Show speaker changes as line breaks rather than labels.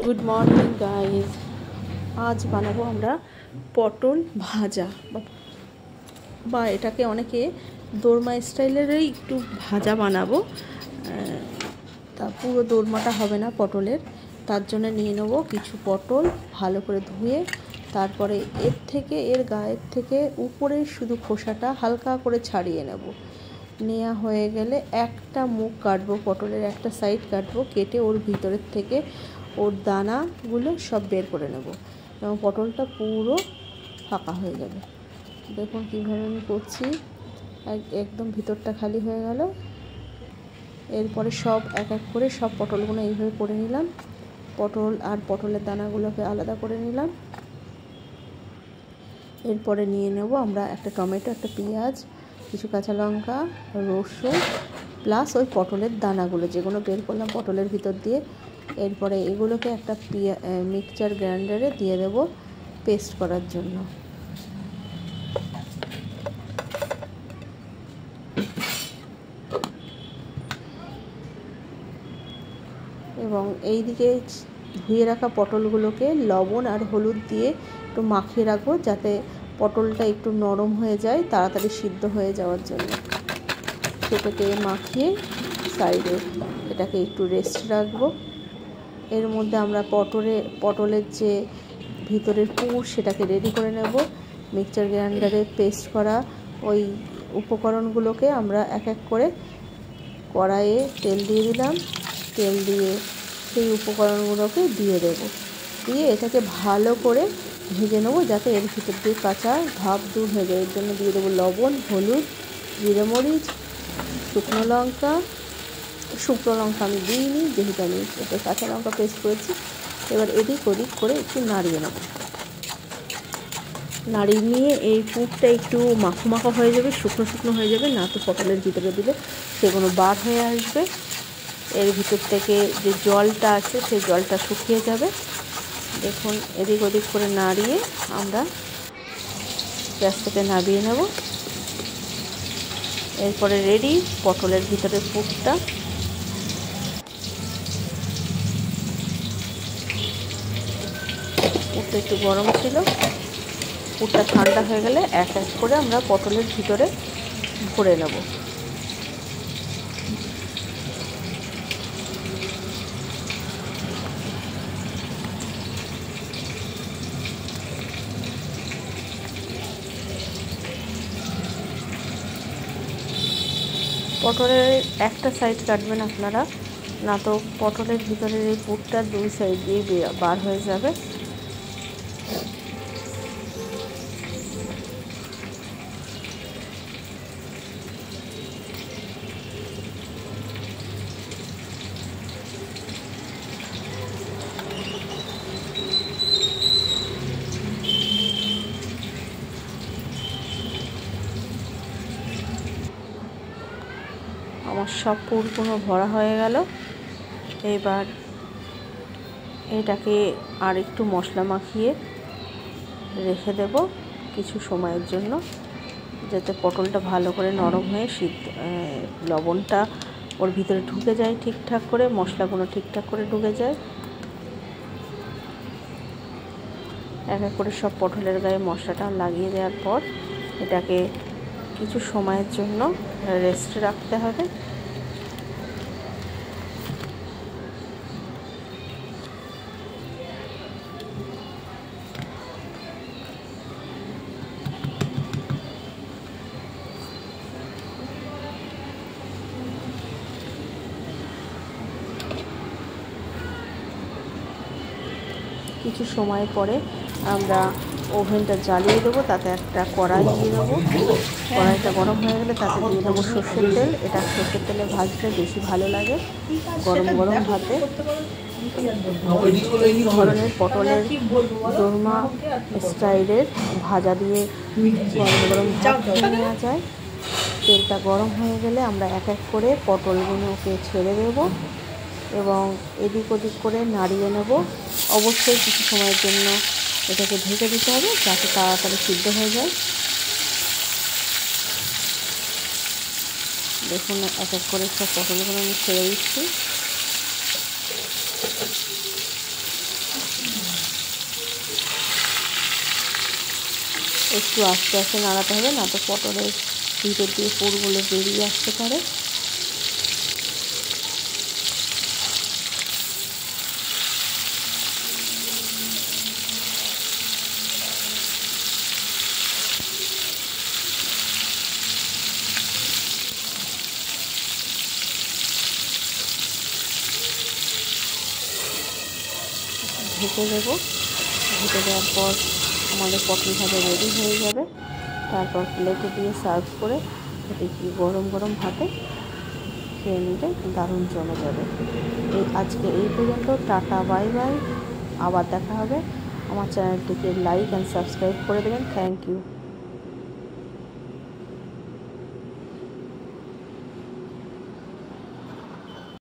Good morning guys. আজ বানাবো আমরা পটল ভাজা, বা এটাকে অনেকে দোরমা স্টাইলেরই একটু ভাজা বানাবো। তা পুরো দোরমাটা হবে না পটলের, তার জন্য নিয়ে নেবো কিছু পটল ভালো করে ধুয়ে, তারপরে এর গায়ের থেকে উপরে শুধু খোসাটা হালকা করে ছাড়িয়ে নেব। নেওয়া হয়ে গেলে একটা মুখ কাটবো, পটলের একটা সাইড কাটবো, কেটে ওর ভিতরের থেকে ওর দানাগুলো সব বের করে নেব এবং পটলটা পুরো ফাঁকা হয়ে যাবে। দেখুন কীভাবে আমি করছি, একদম ভিতরটা খালি হয়ে গেল। এরপরে সব এক এক করে সব পটলগুলো এইভাবে করে নিলাম, পটল আর পটলের দানাগুলোকে আলাদা করে নিলাম। এরপরে নিয়ে নেব আমরা একটা টমেটো, একটা পেঁয়াজ, কিছু কাঁচা লঙ্কা, রসুন, প্লাস ওই পটলের দানাগুলো যেগুলো বের করলাম পটলের ভিতর দিয়ে। এরপরে এগুলোকে একটা মিক্সচার গ্রাইন্ডারে দিয়ে দেব পেস্ট করার জন্য। এবং এই দিকে ধুয়ে রাখা পটলগুলোকে লবণ আর হলুদ দিয়ে একটু মাখিয়ে রাখবো, যাতে পটলটা একটু নরম হয়ে যায়, তাড়াতাড়ি সিদ্ধ হয়ে যাওয়ার জন্য। সেটাকে মাখিয়ে সাইডে এটাকে একটু রেস্ট রাখবো। এর মধ্যে আমরা পটলের যে ভিতরের পুর সেটাকে রেডি করে নেব। মিক্সচার গ্রাইন্ডারে পেস্ট করা ওই উপকরণগুলোকে আমরা এক এক করে কড়াইয়ে তেল দিয়ে দিলাম, তেল দিয়ে সেই উপকরণগুলোকে দিয়ে দেব, দিয়ে এটাকে ভালো করে ভেজে নেব, যাতে এর ভিতর দিয়ে কাঁচা ভাব দূর হয়ে যায়। এর জন্য দিয়ে দেবো লবণ, হলুদ, জিরে মরিচ, শুকনো লঙ্কা আমি দিইনি, যেহেতু আমি এটা কাঁচা লঙ্কা পেস্ট করেছি। এবার এদিক ওদিক করে একটু নাড়িয়ে নেব। নাড়িয়ে নিয়ে এই পুরটা একটু মাখো মাখো হয়ে যাবে, শুকনো শুকনো হয়ে যাবে, না তো পটলের ভিতরে দিলে সেগুলো বার হয়ে আসবে। এর ভিতর থেকে যে জলটা আছে সেই জলটা শুকিয়ে যাবে। দেখুন এদিক ওদিক করে নাড়িয়ে আমরা গ্যাস থেকে নামিয়ে নেব। এরপরে রেডি পটলের ভিতরের পুরটা। পুরটা একটু গরম ছিল, পুরটা ঠান্ডা হয়ে গেলে এক এক করে আমরা পটলের ভিতরে ভরে নেব। পটলের একটা সাইড কাটবেন আপনারা, না তো পটলের ভিতরের এই পুরটা দুই সাইড দিয়ে বার হয়ে যাবে। আমার সব পুরগুলো ভরা হয়ে গেল। এবার এটাকে আর একটু মশলা মাখিয়ে রেখে দেব কিছু সময়ের জন্য, যাতে পটলটা ভালো করে নরম হয়ে লবণটা ওর ভিতরে ঢুকে যায় ঠিকঠাক করে, মশলাগুলো ঠিকঠাক করে ঢুকে যায়। এক এক করে সব পটলের গায়ে মশলাটা লাগিয়ে দেওয়ার পর এটাকে কিছু সময়ের জন্য রেস্টে রাখতে হবে। কিছু সময় পরে আমরা ওভেনটা জ্বালিয়ে দেবো, তাতে একটা কড়াই দিয়ে দেবো। কড়াইটা গরম হয়ে গেলে তাতে দিয়ে দেবো সর্ষের তেল। এটা সর্ষের তেলে ভাজলে বেশি ভালো লাগে গরম গরম ভাতে। এই ধরনের পটলের দোরমা স্টাইলের ভাজা দিয়ে গরম গরম ভাত নেওয়া যায়। তেলটা গরম হয়ে গেলে আমরা এক এক করে পটলগুলোকে ছেড়ে দেবো এবং এদিক ওদিক করে নাড়িয়ে নেব। অবশ্যই কিছু সময়ের জন্য এটাকে ঢেকে দিতে হবে, যাতে তাড়াতাড়ি সিদ্ধ হয়ে যায়। দেখুন এক এক করে সব পটলগুলো আমি ছেড়ে দিচ্ছি। একটু আস্তে আস্তে নাড়াতে হবে, না তো পটলের ভিতর দিয়ে পুরগুলো বেরিয়ে আসতে পারে। ঢেকে দেবো। ঢেকে দেওয়ার পর আমাদের পটল ভাজা রেডি হয়ে যাবে। তারপর প্লেটে দিয়ে সার্ভ করে এটি কি গরম গরম ভাতে খেয়ে নিলে দারুণ জমে যাবে। আজকে এই পর্যন্ত। Tata, bye bye. আবার দেখা হবে। আমার চ্যানেলটিকে লাইক অ্যান্ড সাবস্ক্রাইব করে দেবেন। Thank you.